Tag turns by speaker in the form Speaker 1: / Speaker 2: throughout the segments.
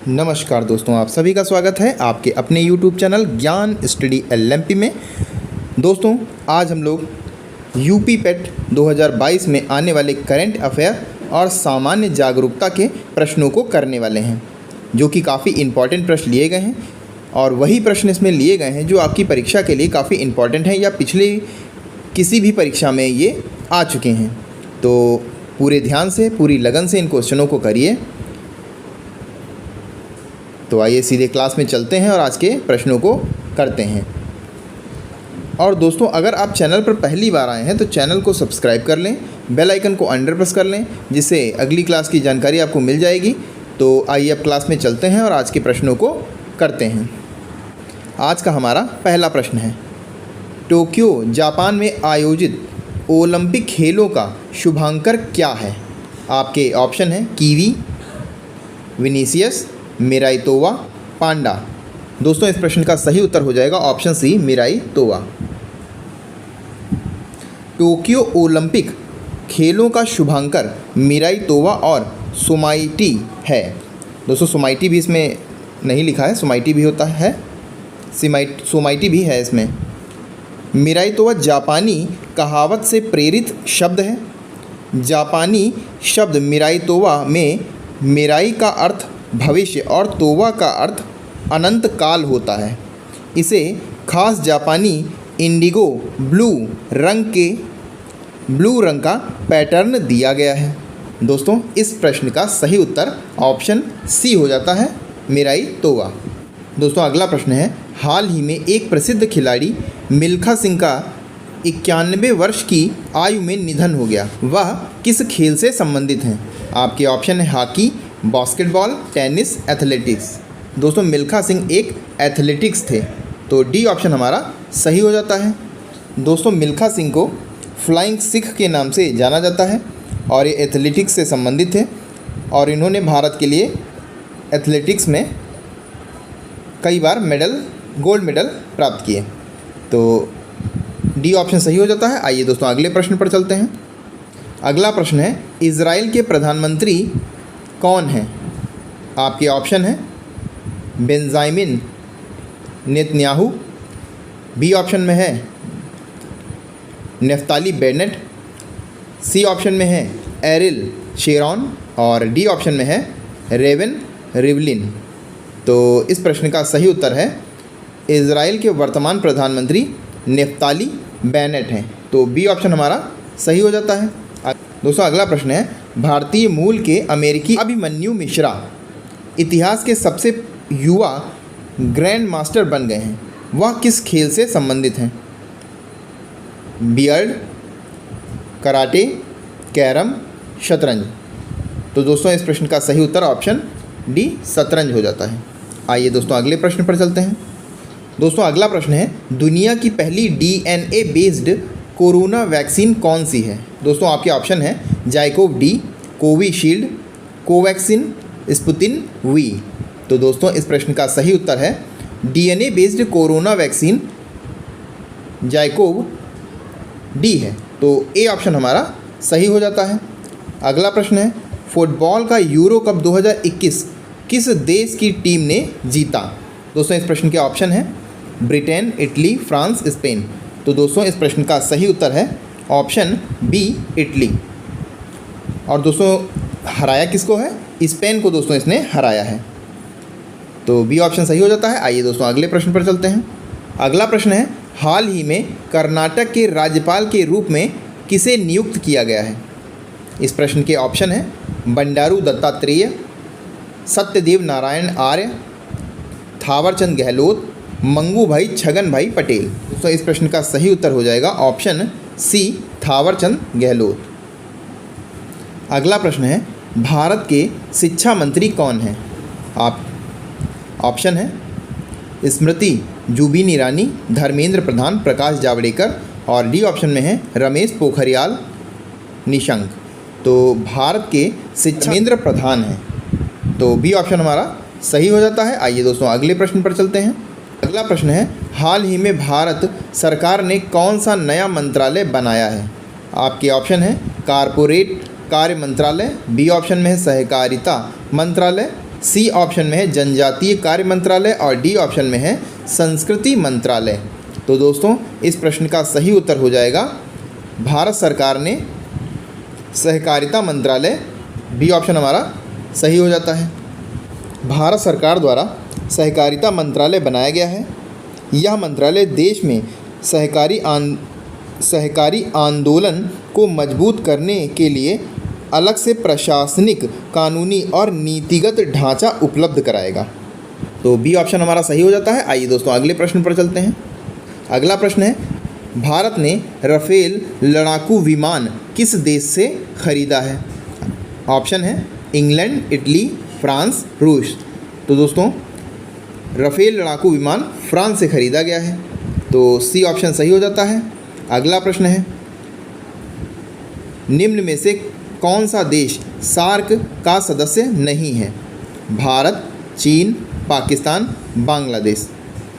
Speaker 1: नमस्कार दोस्तों, आप सभी का स्वागत है आपके अपने YouTube चैनल ज्ञान स्टडी LMP में। दोस्तों, आज हम लोग यूपी पेट 2022 में आने वाले करंट अफेयर और सामान्य जागरूकता के प्रश्नों को करने वाले हैं, जो कि काफ़ी इम्पॉर्टेंट प्रश्न लिए गए हैं और वही प्रश्न इसमें लिए गए हैं जो आपकी परीक्षा के लिए काफ़ी इम्पॉर्टेंट हैं या पिछले किसी भी परीक्षा में ये आ चुके हैं। तो पूरे ध्यान से, पूरी लगन से इन क्वेश्चनों को करिए। तो आइए सीधे क्लास में चलते हैं और आज के प्रश्नों को करते हैं। और दोस्तों, अगर आप चैनल पर पहली बार आए हैं तो चैनल को सब्सक्राइब कर लें, बेल आइकन को अंडर प्रेस कर लें, जिससे अगली क्लास की जानकारी आपको मिल जाएगी। तो आइए अब क्लास में चलते हैं और आज के प्रश्नों को करते हैं। आज का हमारा पहला प्रश्न है, टोक्यो जापान में आयोजित ओलंपिक खेलों का शुभांकर क्या है? आपके ऑप्शन हैं Kiwi, Vinicius, Miraitowa, panda. दोस्तों, इस प्रश्न का सही उत्तर हो जाएगा option C, Miraitowa. Tokyo Olympic खेलों का शुभांकर मिराई तोवा और सोमाइटी है। दोस्तों, सोमाइटी भी इसमें नहीं लिखा है, सोमाइटी भी होता है, सोमाइटी भी है इसमें। मिराई तोवा जापानी कहावत से प्रेरित शब्द है। जापानी शब्द मिराई तोवा में मिराई का अर्थ भविष्य और तोवा का अर्थ अनंत काल होता है। इसे खास जापानी इंडिगो ब्लू रंग का पैटर्न दिया गया है। दोस्तों, इस प्रश्न का सही उत्तर ऑप्शन सी हो जाता है, मिराई तोवा। दोस्तों, अगला प्रश्न है, हाल ही में एक प्रसिद्ध खिलाड़ी मिल्खा सिंह का 91 वर्ष की आयु में निधन हो गया। वह किस खेल से संबंधित हैं? आपके ऑप्शन है हॉकी, बास्केटबॉल, टेनिस, एथलेटिक्स। दोस्तों, मिल्खा सिंह एक एथलेटिक्स थे, तो डी ऑप्शन हमारा सही हो जाता है। दोस्तों, मिल्खा सिंह को फ्लाइंग सिख के नाम से जाना जाता है और ये एथलेटिक्स से संबंधित थे और इन्होंने भारत के लिए एथलेटिक्स में कई बार गोल्ड मेडल प्राप्त किए, तो डी ऑप्शन सही हो जाता है। आइए दोस्तों, अगले प्रश्न पर चलते हैं। अगला प्रश्न है, इजराइल के प्रधानमंत्री कौन हैं? आपके ऑप्शन है बेंजामिन नेतन्याहू, बी ऑप्शन में है नेफ्ताली बेनेट, सी ऑप्शन में है एरिल शेरॉन और डी ऑप्शन में है रेवन रिवलिन। तो इस प्रश्न का सही उत्तर है इजराइल के वर्तमान प्रधानमंत्री नेफ्ताली बेनेट हैं, तो बी ऑप्शन हमारा सही हो जाता है। दोस्तों, अगला प्रश्न है, भारतीय मूल के अमेरिकी अभिमन्यु मिश्रा इतिहास के सबसे युवा ग्रैंड मास्टर बन गए हैं। वह किस खेल से संबंधित हैं? बियर्ड, कराटे, कैरम, शतरंज। तो दोस्तों, इस प्रश्न का सही उत्तर ऑप्शन डी, शतरंज हो जाता है। आइए दोस्तों, अगले प्रश्न पर चलते हैं। दोस्तों, अगला प्रश्न है, दुनिया की पहली DNA बेस्ड कोरोना वैक्सीन कौन सी है? दोस्तों, आपके ऑप्शन है ZyCoV D, Covishield, Covaxin, Sputnik V. तो दोस्तों, इस प्रश्न का सही उत्तर है DNA based corona vaccine ZyCoV D है, तो ए ऑप्शन हमारा सही हो जाता है। अगला प्रश्न है, फुटबॉल का यूरो कप 2021 किस देश की टीम ने जीता? दोस्तों, इस प्रश्न के ऑप्शन है ब्रिटेन, इटली, फ्रांस, स्पेन। तो दोस्तों, इस प्रश्न का सही उत्तर है ऑप्शन बी, इटली। और दोस्तों, हराया किसको है? स्पेन को दोस्तों इसने हराया है, तो बी ऑप्शन सही हो जाता है। आइए दोस्तों, अगले प्रश्न पर चलते हैं। अगला प्रश्न है, हाल ही में कर्नाटक के राज्यपाल के रूप में किसे नियुक्त किया गया है? इस प्रश्न के ऑप्शन है बंडारू दत्तात्रेय, सत्यदेव नारायण आर्य, थावरचंद गहलोत, मंगू भाई छगन भाई पटेल। दोस्तों, इस प्रश्न का सही उत्तर हो जाएगा ऑप्शन सी, थावरचंद गहलोत। अगला प्रश्न है, भारत के शिक्षा मंत्री कौन हैं? आप ऑप्शन है स्मृति जुबिन ईरानी, धर्मेंद्र प्रधान, प्रकाश जावड़ेकर और डी ऑप्शन में है रमेश पोखरियाल निशंक। तो भारत के शिक्षा धर्मेंद्र प्रधान हैं, तो बी ऑप्शन हमारा सही हो जाता है। आइए दोस्तों, अगले प्रश्न पर चलते हैं। अगला प्रश्न है, हाल ही में भारत सरकार ने कौन सा नया मंत्रालय बनाया है? आपके ऑप्शन है कारपोरेट कार्य मंत्रालय, बी ऑप्शन में है सहकारिता मंत्रालय, सी ऑप्शन में है जनजातीय कार्य मंत्रालय और डी ऑप्शन में है संस्कृति मंत्रालय। तो दोस्तों इस प्रश्न का सही उत्तर हो जाएगा भारत सरकार ने सहकारिता मंत्रालय, बी ऑप्शन हमारा सही हो जाता है। भारत सरकार द्वारा सहकारिता मंत्रालय बनाया गया है। यह मंत्रालय देश में सहकारी आंदोलन को मजबूत करने के लिए अलग से प्रशासनिक, कानूनी और नीतिगत ढांचा उपलब्ध कराएगा। तो बी ऑप्शन हमारा सही हो जाता है। आइए दोस्तों अगले प्रश्न पर चलते हैं। अगला प्रश्न है, भारत ने राफेल लड़ाकू विमान किस देश से खरीदा है? ऑप्शन है इंग्लैंड, इटली, फ्रांस, रूस। तो दोस्तों राफेल लड़ाकू विमान फ्रांस से खरीदा गया है। तो सी ऑप्शन सही हो जाता है। अगला प्रश्न है, निम्न में से कौन सा देश सार्क का सदस्य नहीं है? भारत, चीन, पाकिस्तान, बांग्लादेश।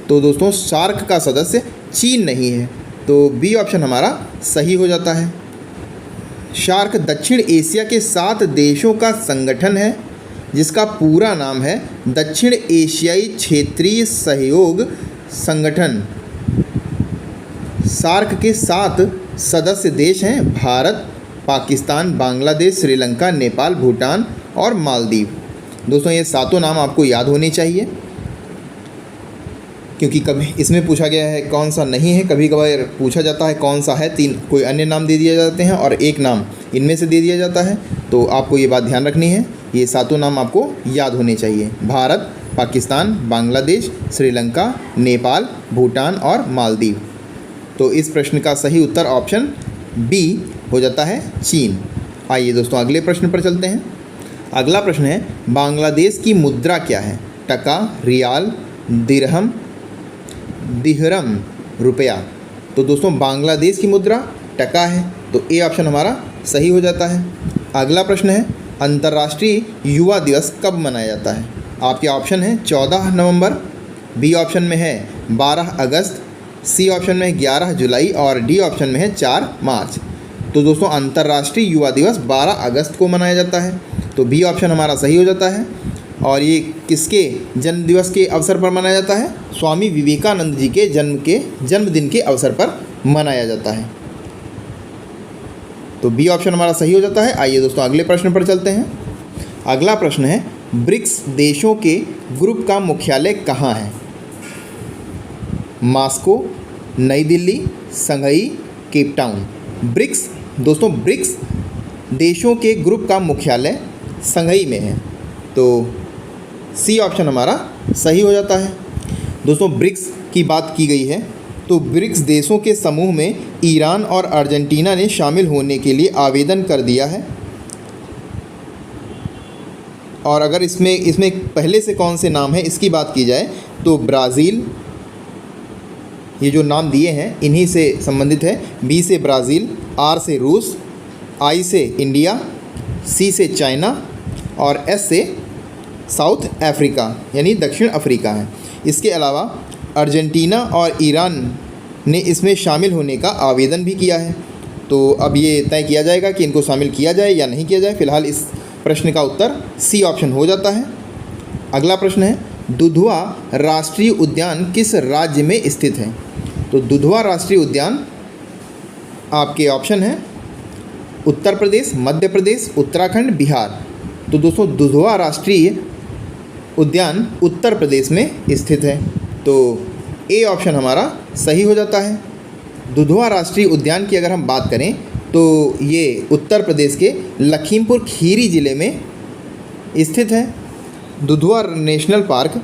Speaker 1: तो दोस्तों सार्क का सदस्य चीन नहीं है। तो बी ऑप्शन हमारा सही हो जाता है। सार्क दक्षिण एशिया के 7 देशों का संगठन है जिसका पूरा नाम है दक्षिण एशियाई क्षेत्रीय सहयोग संगठन। सार्क के 7 सदस्य देश हैं भारत, पाकिस्तान, बांग्लादेश, श्रीलंका, नेपाल, भूटान और मालदीव। दोस्तों ये 7 नाम आपको याद होने चाहिए क्योंकि कभी इसमें पूछा गया है कौन सा नहीं है, कभी कभार पूछा जाता है कौन सा है, 3 कोई अन्य नाम दे दिए जाते हैं और एक नाम इनमें से दे दिया जाता है। तो आपको ये बात ध्यान रखनी है, ये 7 नाम आपको याद होने चाहिए। भारत, पाकिस्तान, बांग्लादेश, श्रीलंका, नेपाल, भूटान और मालदीव। तो इस प्रश्न का सही उत्तर ऑप्शन बी हो जाता है चीन। आइए दोस्तों अगले प्रश्न पर चलते हैं। अगला प्रश्न है, बांग्लादेश की मुद्रा क्या है? टका, रियाल, दिरहम, दिहरम, रुपया। तो दोस्तों बांग्लादेश की मुद्रा टका है। तो ए ऑप्शन हमारा सही हो जाता है। अगला प्रश्न है, अंतर्राष्ट्रीय युवा दिवस कब मनाया जाता है? आपके ऑप्शन है 14 नवंबर, बी ऑप्शन में है 12 अगस्त, सी ऑप्शन में है 11 जुलाई और डी ऑप्शन में है 4 मार्च। तो दोस्तों अंतर्राष्ट्रीय युवा दिवस 12 अगस्त को मनाया जाता है। तो बी ऑप्शन हमारा सही हो जाता है। और ये किसके जन्मदिवस के अवसर पर मनाया जाता है? स्वामी विवेकानंद जी के जन्मदिन के अवसर पर मनाया जाता है। तो बी ऑप्शन हमारा सही हो जाता है। आइए दोस्तों अगले प्रश्न पर चलते हैं। अगला प्रश्न है, ब्रिक्स देशों के ग्रुप का मुख्यालय कहाँ है? Moscow, New Delhi, Shanghai, Cape Town. BRICS दोस्तों ब्रिक्स देशों के ग्रुप का मुख्यालय शंघाई में है। तो सी ऑप्शन हमारा सही हो जाता है। दोस्तों ब्रिक्स की बात की गई है तो ब्रिक्स देशों के समूह में ईरान और अर्जेंटीना ने शामिल होने के लिए आवेदन कर दिया है। और अगर इसमें पहले से कौन से नाम है इसकी बात की जाए तो ब्राज़ील, ये जो नाम दिए हैं इन्हीं से संबंधित है। बी से ब्राज़ील, आर से रूस, आई से इंडिया, सी से चाइना और एस से साउथ अफ्रीका यानी दक्षिण अफ्रीका है। इसके अलावा अर्जेंटीना और ईरान ने इसमें शामिल होने का आवेदन भी किया है। तो अब ये तय किया जाएगा कि इनको शामिल किया जाए या नहीं किया जाए। फिलहाल इस प्रश्न का उत्तर सी ऑप्शन हो जाता है। अगला प्रश्न है, दुधवा राष्ट्रीय उद्यान किस राज्य में स्थित है? तो दुधवा राष्ट्रीय उद्यान आपके ऑप्शन है उत्तर प्रदेश, मध्य प्रदेश, उत्तराखंड, बिहार। तो दोस्तों दुधवा राष्ट्रीय उद्यान उत्तर प्रदेश में स्थित है। तो ए ऑप्शन हमारा सही हो जाता है। दुधवा राष्ट्रीय उद्यान की अगर हम बात करें तो ये उत्तर प्रदेश के लखीमपुर खीरी ज़िले में स्थित है। दुधवा नेशनल पार्क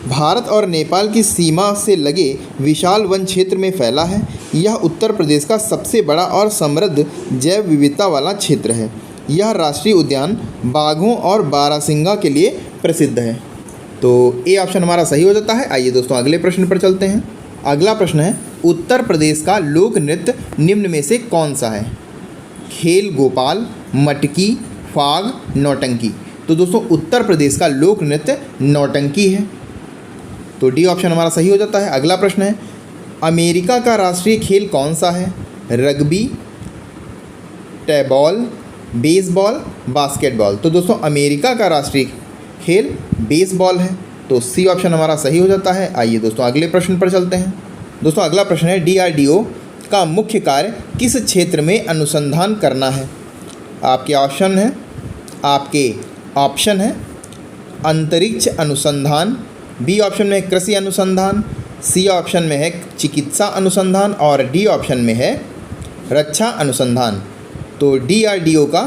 Speaker 1: भारत और नेपाल की सीमा से लगे विशाल वन क्षेत्र में फैला है। यह उत्तर प्रदेश का सबसे बड़ा और समृद्ध जैव विविधता वाला क्षेत्र है। यह राष्ट्रीय उद्यान बाघों और बारहसिंगा के लिए प्रसिद्ध है। तो ए ऑप्शन हमारा सही हो जाता है। आइए दोस्तों अगले प्रश्न पर चलते हैं। अगला प्रश्न है, उत्तर प्रदेश का लोक नृत्य निम्न में से कौन सा है? खेल गोपाल, मटकी, फाग, नौटंकी। तो दोस्तों उत्तर प्रदेश का लोक नृत्य नौटंकी है। तो डी ऑप्शन हमारा सही हो जाता है। अगला प्रश्न है, अमेरिका का राष्ट्रीय खेल कौन सा है? Rugby, teeball, baseball, basketball. तो दोस्तों अमेरिका का राष्ट्रीय खेल बेसबॉल है। तो सी ऑप्शन हमारा सही हो जाता है। आइए दोस्तों अगले प्रश्न पर चलते हैं। दोस्तों अगला प्रश्न है DRDO का मुख्य कार्य किस क्षेत्र में अनुसंधान करना है। आपके ऑप्शन है अंतरिक्ष अनुसंधान, बी ऑप्शन में कृषि अनुसंधान, सी ऑप्शन में है चिकित्सा अनुसंधान और डी ऑप्शन में है रक्षा अनुसंधान। तो DRDO का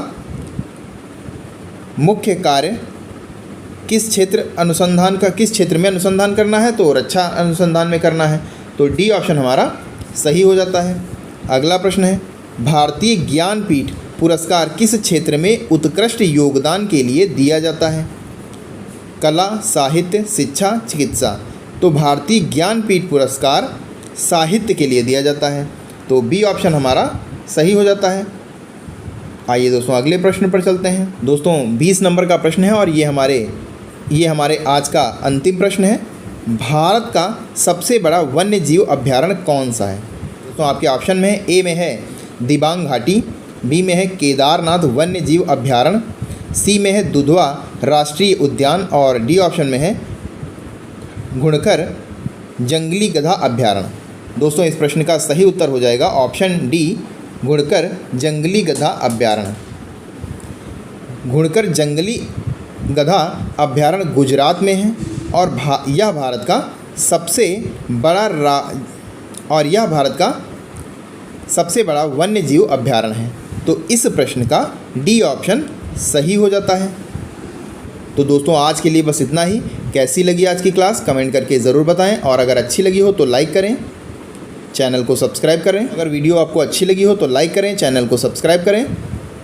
Speaker 1: मुख्य कार्य किस क्षेत्र में अनुसंधान करना है, तो रक्षा अनुसंधान में करना है। तो डी ऑप्शन हमारा सही हो जाता है। अगला प्रश्न है भारतीय ज्ञानपीठ पुरस्कार किस क्षेत्र में उत्कृष्ट योगदान के लिए दिया जाता है। कला, साहित्य, शिक्षा, चिकित्सा। तो भारतीय ज्ञानपीठ पुरस्कार साहित्य के लिए दिया जाता है। तो बी ऑप्शन हमारा सही हो जाता है। आइए दोस्तों अगले प्रश्न पर चलते हैं। दोस्तों 20 नंबर का प्रश्न है और ये हमारे आज का अंतिम प्रश्न है। भारत का सबसे बड़ा वन्य जीव अभ्यारण्य कौन सा है। दोस्तों आपके ऑप्शन में ए में है दिबांग घाटी, बी में है केदारनाथ वन्य जीव अभ्यारण्य, सी में है दुधवा राष्ट्रीय उद्यान और डी ऑप्शन में है घुड़खर जंगली गधा अभ्यारण्य। दोस्तों इस प्रश्न का सही उत्तर हो जाएगा ऑप्शन डी घुड़खर जंगली गधा अभ्यारण्य। घुड़खर जंगली गधा अभ्यारण्य गुजरात में है और यह भारत का सबसे बड़ा वन्य जीव अभ्यारण्य है। तो इस प्रश्न का डी ऑप्शन सही हो जाता है। तो दोस्तों आज के लिए बस इतना ही। कैसी लगी आज की क्लास कमेंट करके ज़रूर बताएं और अगर अच्छी लगी हो तो लाइक करें, चैनल को सब्सक्राइब करें। अगर वीडियो आपको अच्छी लगी हो तो लाइक करें, चैनल को सब्सक्राइब करें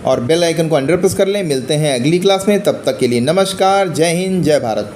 Speaker 1: और बेल आइकन को अंडर प्रेस कर लें। मिलते हैं अगली क्लास में, तब तक के लिए नमस्कार, जय हिंद, जय भारत।